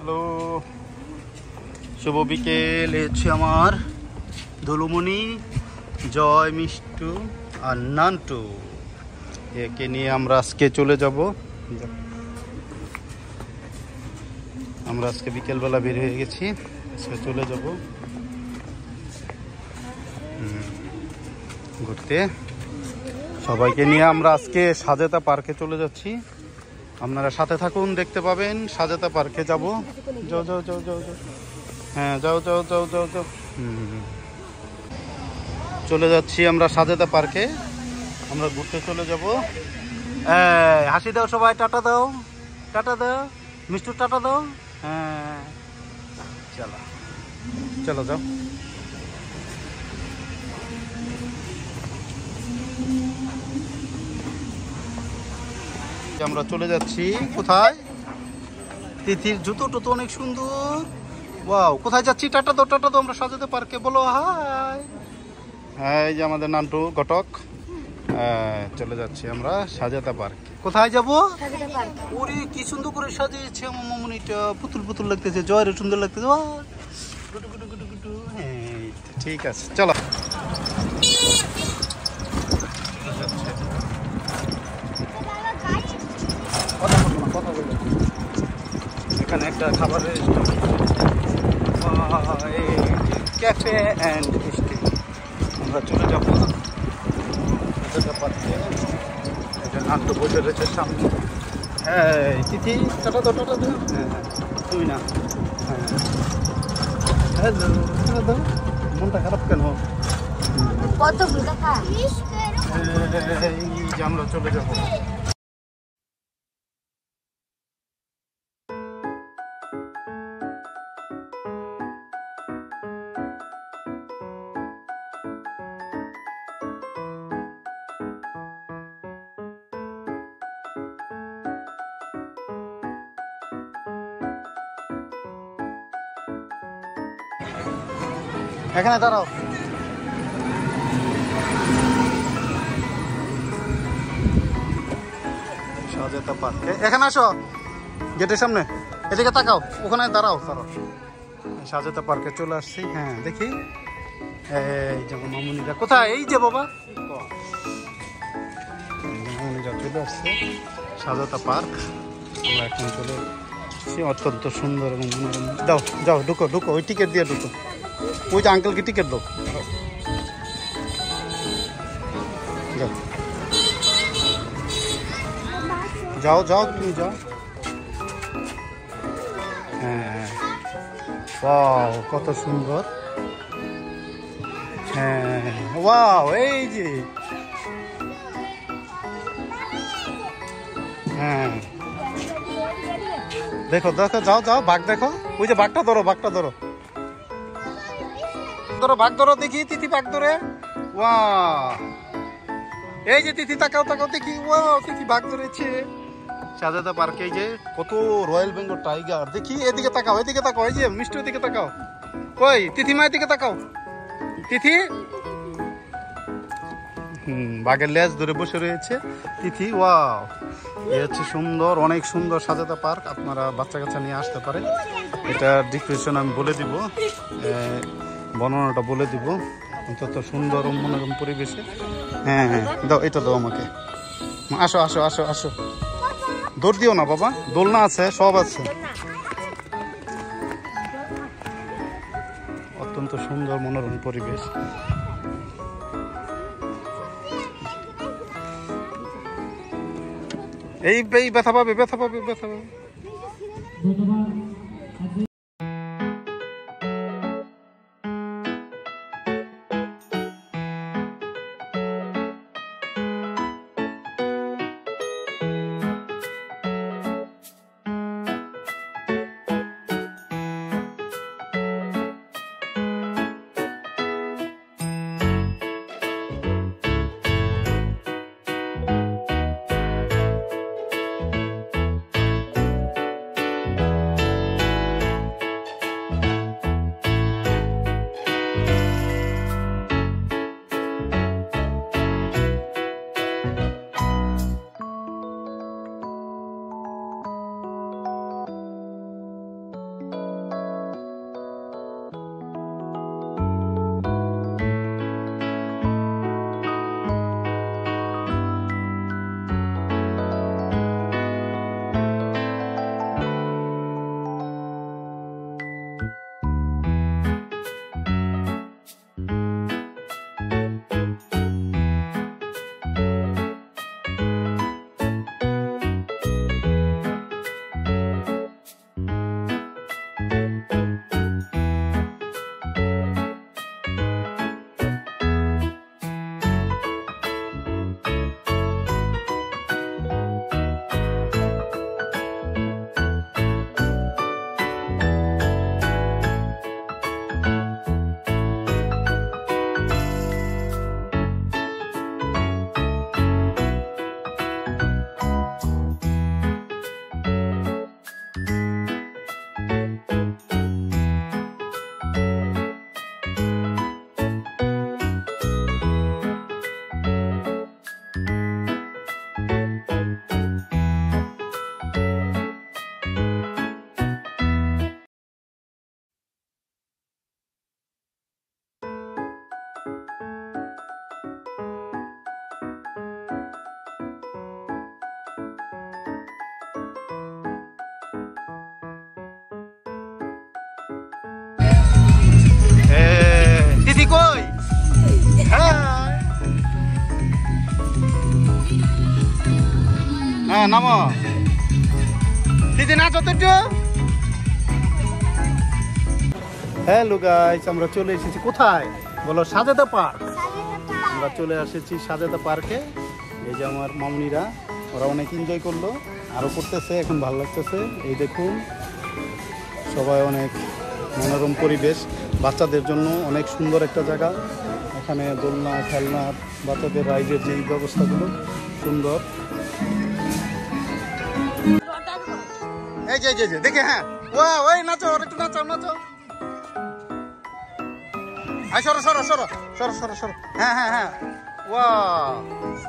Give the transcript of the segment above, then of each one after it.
Hello, শুভ বিকেল। হচ্ছে আমার ধুলুমণি, জয়, মিষ্টু আর নান্টু। একে নিয়ে আমরা আজকে চলে যাব। আমরা আজকে বিকেলবেলা বের হয়ে গেছি, আজকে চলে যাব ঘুরতে। সবাইকে নিয়ে আমরা আজকে সাজেতা পার্কে চলে যাচ্ছি। আপনারা সাথে থাকুন, দেখতে পাবেন। সাজেতা পার্কে যাব। যাও যাও যাও যাও যাও, হ্যাঁ যাও যাও যাও যাও যাও। চলে যাচ্ছি আমরা সাজেতা পার্কে, আমরা ঘুরতে চলে যাব। হাসি দাও সবাই, টাটা দাও, টাটা দাও মিষ্টু, টাটা দাও। হ্যাঁ চলো চলো যাও। আমরা চলে যাচ্ছি কোথায়? তিথির জুতো টুতো অনেক সুন্দর। ওয়াও, কোথায় যাচ্ছি? টাটা দাও, টাটা দাও। আমরা সাজেতা পার্কে বলো হাই। হ্যাঁ, এই যে আমাদের নান্টু ঘটক। চলে যাচ্ছি আমরা সাজেতা পার্ক। কোথায় যাব? ওরে কি সুন্দর করে সাজিয়েছে আমার মামুনিটা, পুতুল পুতুল লাগতেছে, জয়ের সুন্দর লাগতেছে। গুটু গুটু গুটু গুটু। হ্যাঁ ঠিক আছে, চলো। এখানে একটা খাবারের ক্যাফে অ্যান্ড স্টে। আমরা চলে যাবো এটা নাট্য বসে রয়েছে সামনে। হ্যাঁ তিথি, টাটা দাও, টাটা দাও। হ্যাঁ তুই না, হ্যাঁ হ্যালো, টাটা দাও। মনটা খারাপ কেন? এই যে আমরা চলে যাবো। এখানে দাঁড়াও। সাজেতা পার্কে এখানে আসো, গেটের সামনে এদিকে তাকাও, ওখানে দাঁড়াও দাঁড়াও। সাজেতা পার্কে চলে আসছি। হ্যাঁ দেখি এই যে মামুনিরা কোথায়? এই যে বাবা, মামুনিরা চলে আসছে সাজেতা পার্ক। আমরা এখন চলে আসছি, অত্যন্ত সুন্দর এবং মনোরম। যাও যাও, ঢুকো ঢুকো, ওই টিকিট দিয়ে ঢুকো। ওই যে আঙ্কেলকে টিকিট দাও। যাও যাও তুমি যাও। হ্যাঁ ওয়াও, কত সুন্দর। হ্যাঁ ওয়াও, এই যে হ্যাঁ দেখো দেখো, যাও যাও, বাঘ দেখো। ওই যে বাঘটা ধরো, বাঘটা ধরো, ধরো বাঘ ধরো। দেখি তিথি বাঘ ধরে। ওয়া, এই যে তিথি তাকাও তাকাও দেখি। ওয়াও, তিথি বাঘ ধরেছে সাজেতা পার্কে। এই যে কত রয়্যাল বেঙ্গল টাইগার। দেখি এদিকে তাকাও, এদিকে তাকাও। এই যে মিষ্টি, এদিকে তাকাও। কই তিথি মা, এদিকে তাকাও। তিথি, বাঘের লেজ ধরে বসে রয়েছে তিথি। ওয়াও, এই হচ্ছে সুন্দর, অনেক সুন্দর সাজেতা পার্ক। আপনারা বাচ্চা কাচ্চা নিয়ে আসতে পারেন। এটা ডিসক্রিপশন আমি বলে দিব, বর্ণনাটা বলে দিব। অন্তত সুন্দর ও মনোরম পরিবেশে। হ্যাঁ হ্যাঁ দাও, এটা দাও আমাকে। আসো আসো আসো আসো, দৌড় দিও না বাবা, দোলনা আছে, সব আছে। অত্যন্ত সুন্দর মনোরম পরিবেশ। এই ব্যথা পাবে, ব্যথা পাবে, ব্যথা পাবে। কই? হ্যাঁ নামো। দিদি নাচো তো একটু। হ্যালো গাইস, আমরা চলে এসেছি কোথায় বলো? সাজেদা পার্ক। আমরা চলে এসেছি সাজেদা পার্কে। এই যে আমার মামুনিরা, ওরা অনেক এনজয় করলো, আরও করতেছে, এখন ভালো লাগতেছে। এই দেখুন সবাই, অনেক মনোরম পরিবেশ, বাচ্চাদের জন্য অনেক সুন্দর একটা জায়গা। এখানে দোলনা, খেলনা, বাচ্চাদের রাইডের যে ব্যবস্থাগুলো সুন্দর। এই যে দেখে, হ্যাঁ ওই নাচো, একটু নাচো নাচো। সরো সরো সরো সরো সরো সরো। হ্যাঁ হ্যাঁ হ্যাঁ, ওয়া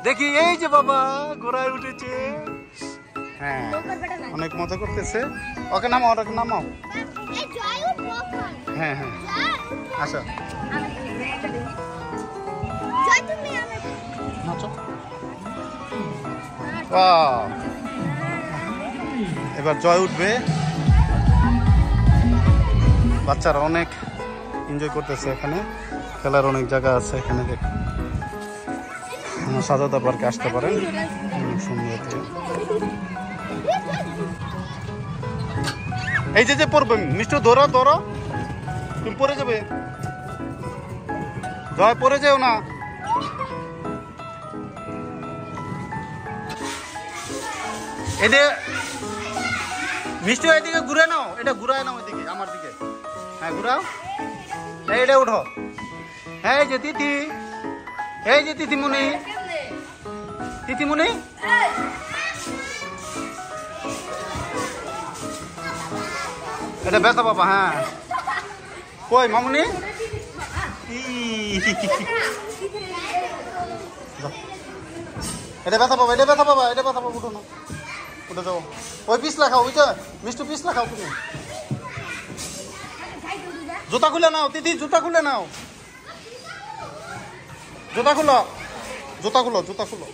দেখি, এই যে বাবা ঘোড়ায় উঠেছে। হ্যাঁ অনেক মজা করতেছে। ওকে নামাও, ওকে নামাও। হ্যাঁ হ্যাঁ আচ্ছা নাচো। এবার জয় উঠবে। বাচ্চারা অনেক এনজয় করতেছে, এখানে খেলার অনেক জায়গা আছে। এখানে দেখ, সাজাদা পার্কে আসতে পারেন, অনেক সুন্দর। এই যে পড়বে মিষ্টি, ধরো ধরো, তুমি পড়ে যাবে। জয় পড়ে যেও না। এটা মিষ্টি এদিকে ঘুরে নাও, এটা ঘুরায় নাও এদিকে, আমার দিকে। হ্যাঁ ঘুরাও, এইটা উঠো। এই যে তিথি, এই যে তিথিমণি, তিথিমণি এটা ব্যথা বাবা। হ্যাঁ কই মামুনি? এটা ব্যথা পাবা, এটা ব্যথা পাবা, এটা ব্যথা পাবো। উঠো না, উঠে যাও। ওই পিছলা খাও, ওইটা মিষ্টি পিছলা খাও তুমি। জুতা খুলে নাও দিদি, জুতা খুলে নাও, জুতা খুলো, জুতা খুলো, জুতা খুলো।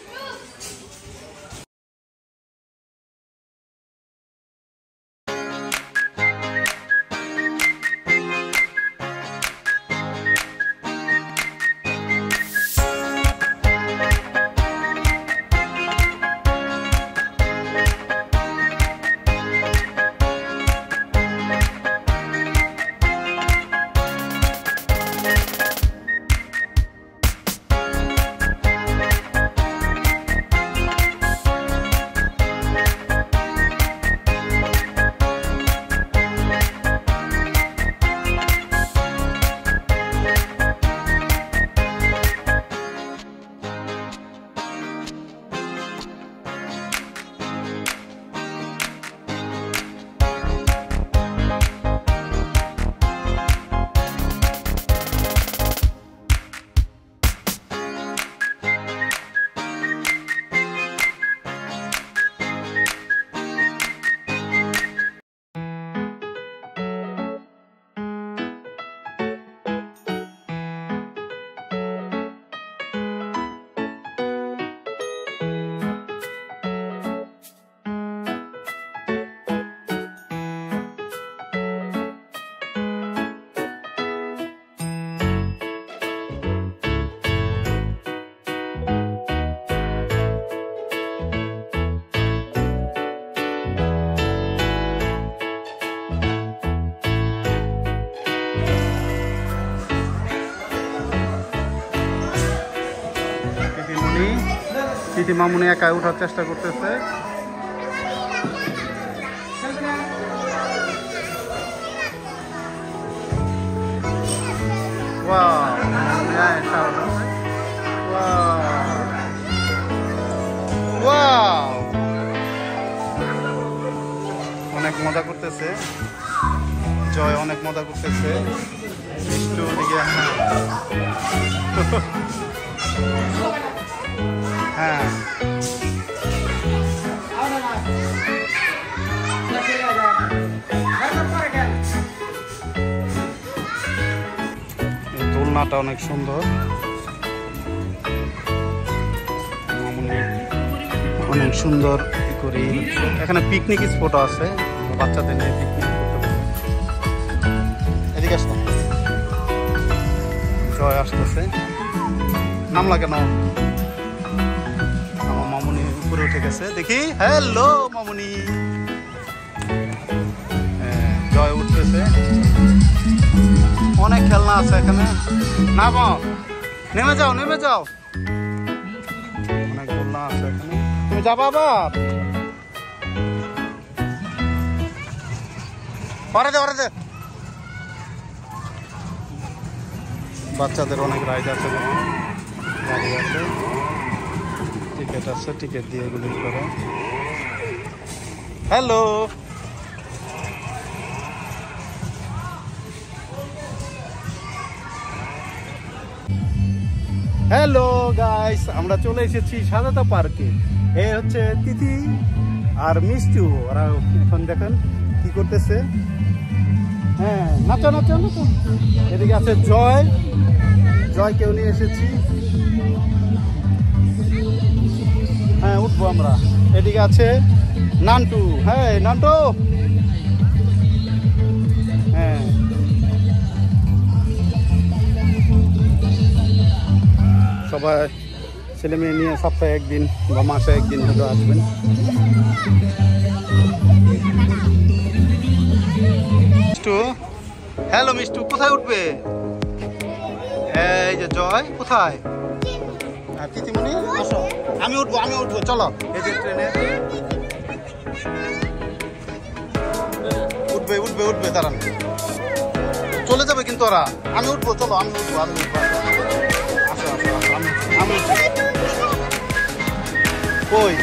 তিথি মামুনি একা উঠার চেষ্টা করতেছে। অনেক মজা করতেছে জয়, অনেক মজা করতেছে। একটু দিকে হ্যাঁ দোলনাটা অনেক সুন্দর, অনেক সুন্দর করে। এখানে পিকনিক স্পট আছে, বাচ্চাদের নিয়ে পিকনিক করতে পারে। এদিকে আসো, জয় আসতেছে, নামলা কেন? আমার মামুনি উপরে উঠে গেছে, দেখি। হ্যালো মামুনি। জয় উঠতেছে, অনেক খেলনা আছে এখানে। না নেমে যাও, নেমে যাও, অনেক খেলনা আছে এখানে। তুমি যাবা আবার? ওরে দে। বাচ্চাদের অনেক রাইড আছে, গাড়ি আছে, টিকিট আছে, টিকিট দিয়ে এগুলি করে। হ্যালো, হ্যালো গাইস, আমরা চলে এসেছি স্বাগতা পার্কে। এই হচ্ছে তিথি আর মিষ্টু, ওরা এখন দেখেন কি করতেছে। হ্যাঁ, নাচো। এদিকে আছে জয়কেও নিয়ে এসেছি। হ্যাঁ, উঠবো আমরা। এদিকে আছে নান্টু। হ্যাঁ নান্টু, হ্যাঁ সবাই ছেলে মেয়ে নিয়ে সপ্তাহে একদিন বা মাসে একদিন হয়তো আসবেন। মিষ্টু, হ্যালো মিষ্টু, কোথায় উঠবে? এই যে জয়, কোথায়? তিতিমণি আসো, আমি উঠবো, চলো। এই যে ট্রেনে উঠবে তারা, চলে যাবে কিন্তু ওরা। আমি উঠবো, চলো, আমি উঠবো। আসো, আমি কই,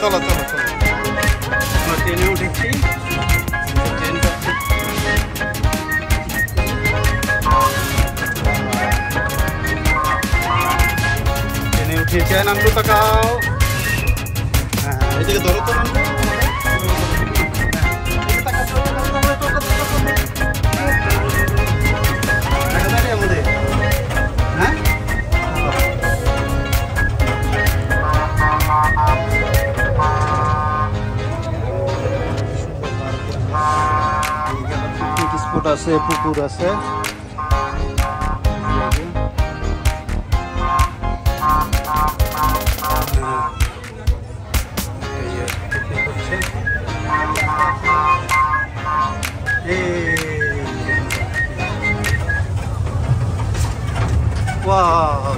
চলো। ট্রেনে উঠেছি, উঠিয়েছে। নামলু তাকাও, হ্যাঁ এদিকে ধরো তো, হ্যাঁ স্পট আছে, পুকুর আছে।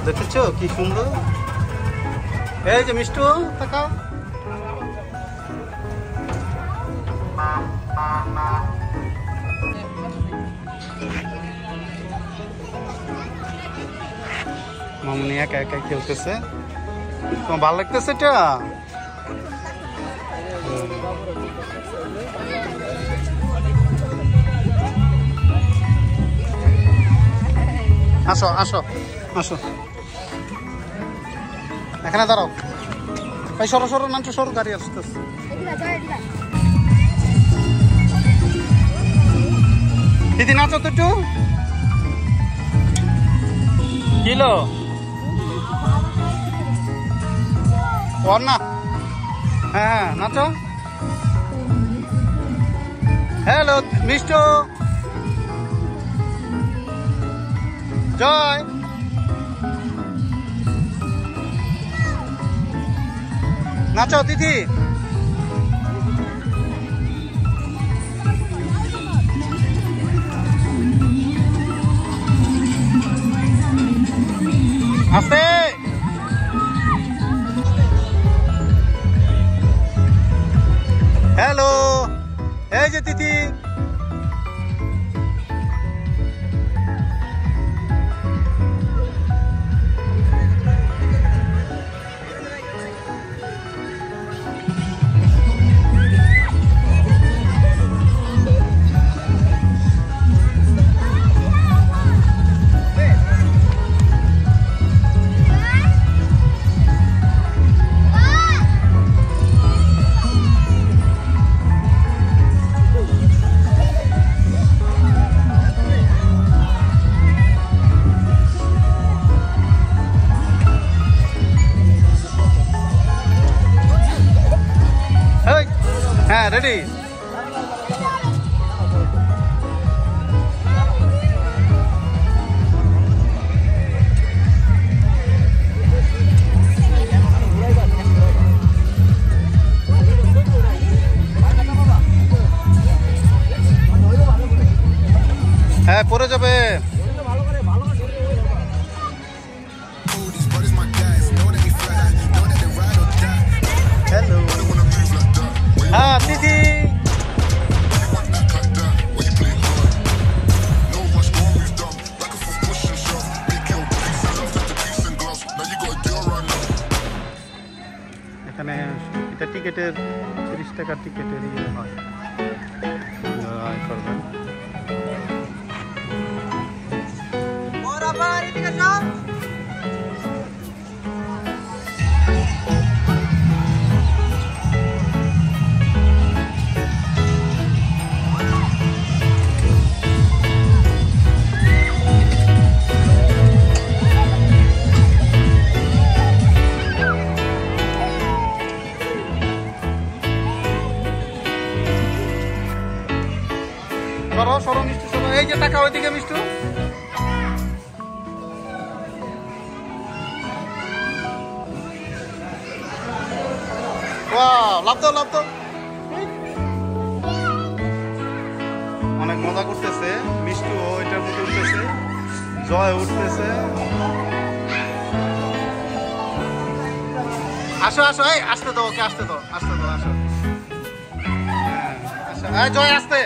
দেখেছো কি সুন্দর। এই যে মিষ্টু টাকা, মামুনি একা খেলতেছে। তোমার ভালো লাগতেছে এটা? আসো, এখানে দাঁড়াও। ভাই সরো নাম, সরো, গাড়ি আসতেছে। দিদি নাচো তো একটু, কিলো ওর না। হ্যাঁ নাচো। হ্যালো মিষ্টু, জয়, নাচো তিথি। আস্তে, হ্যালো, এই যে তিথি। হ্যাঁ রেডি। হ্যাঁ পড়ে যাবে। হ্যালো, হ্যাঁ দিদি। এখানে এটা টিকেটের 30 টাকার টিকেটের ইয়ে হয়, করবেন। সরো সরো মিষ্টি সরো, এই যে টাকা ওইদিকে মিষ্টু। লাভ দাও লাভ দাও। অনেক মজা করতেছে মিষ্টু, ওইটার মধ্যে উঠতেছে, জয় উঠতেছে। আসো আসো, এই আসতে দাও, ওকে আসতে দাও, আসতে দাও, আসো। হ্যাঁ জয় আসতে।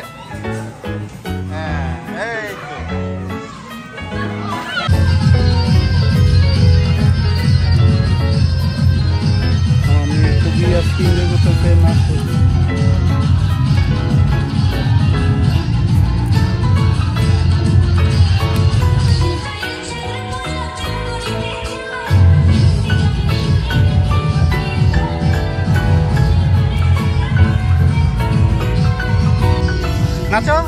নাচো।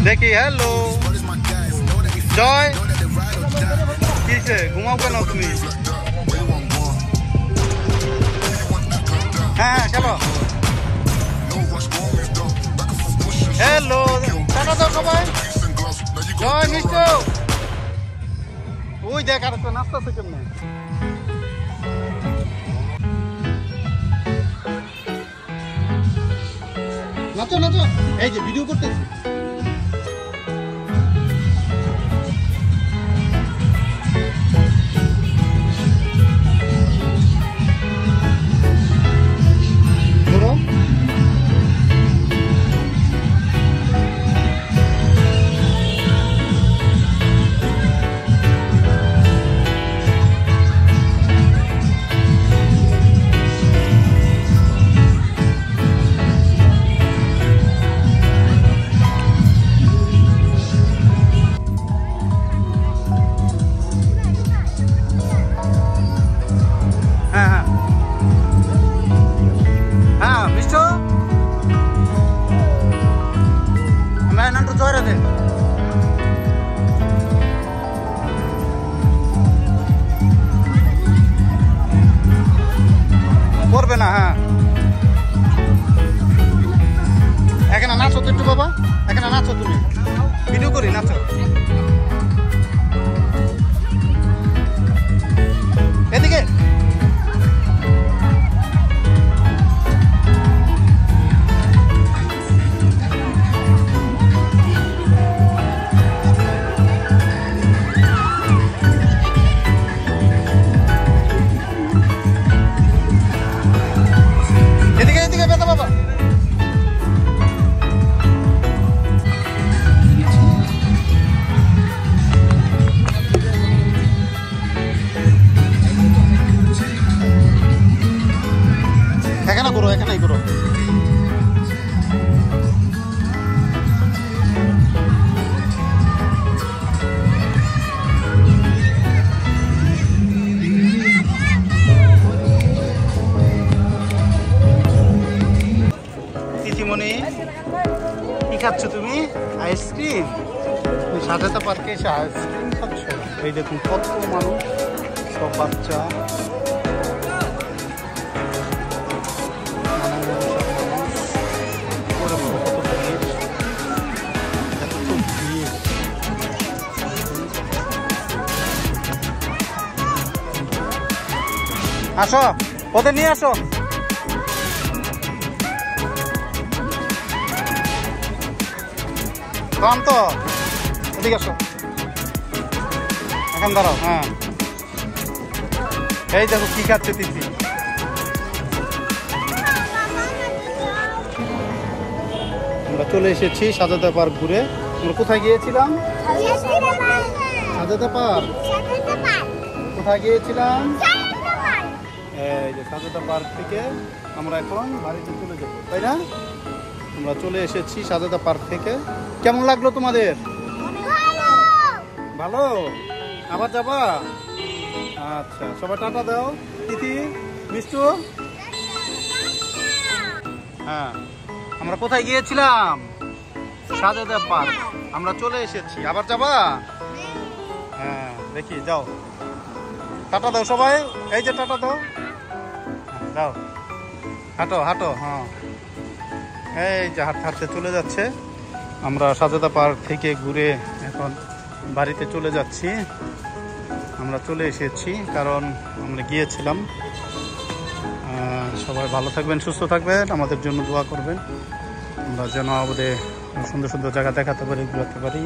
দেখি হ্যালো জয়, কিসে ঘুমাও কেন তুমি? হ্যাঁ চলো। হ্যালো টাটা দাও সবাই। জয় মিষ্টু, ওই দেখ আর একটা নাস্তা আছে কেমনে। নাচো নাচো, এই যে ভিডিও করতেছি। হ্যাঁ মিষ্টু, আমরা নাটু জয় দে। করবে না। হ্যাঁ এখানে নাচো তো একটু বাবা, এখানে নাচো, তুমি ভিডিও করি, নাচো। এদিকে এখানেই করো। তিথিমণি কি খাচ্ছ তুমি? আইসক্রিম? তুমি সাজাতে পার্কে এসে আইসক্রিম খাচ্ছ? এই দেখুন কত মানুষ, সব বাচ্চা। আসো, ওদের নিয়ে আসো। তো এদিকে আসো, এখন দাঁড়াও। হ্যাঁ, এই দেখো কি খাচ্ছে তিথি। আমরা চলে এসেছি সাজাদা পার্ক ঘুরে। আমরা কোথায় গিয়েছিলাম? সাজাদা পার্ক। কোথায় গিয়েছিলাম? এই যে সাজাদা পার্ক থেকে আমরা এখন বাড়িতে চলে যাব, তাই না? আমরা চলে এসেছি সাজাদা পার্ক থেকে। কেমন লাগলো তোমাদের? ভালো। আবার যাবা? আচ্ছা, সবাই টাটা দাও। তিথি, মিষ্টু। হ্যাঁ, আমরা কোথায় গিয়েছিলাম? সাজাদা পার্ক। আমরা চলে এসেছি। আবার যাবা? হ্যাঁ, দেখি যাও, টাটা দাও সবাই। এই যে টাটা দাও, দাও, হাঁটো হাঁটো। হ্যাঁ, এই যে হাঁটতে হাঁটতে চলে যাচ্ছে। আমরা সাজাদা পার্ক থেকে ঘুরে এখন বাড়িতে চলে যাচ্ছি। আমরা চলে এসেছি কারণ আমরা গিয়েছিলাম। সবাই ভালো থাকবেন, সুস্থ থাকবেন, আমাদের জন্য দোয়া করবেন। আমরা যেন আমাদের সুন্দর সুন্দর জায়গা দেখাতে পারি, ঘুরাতে পারি।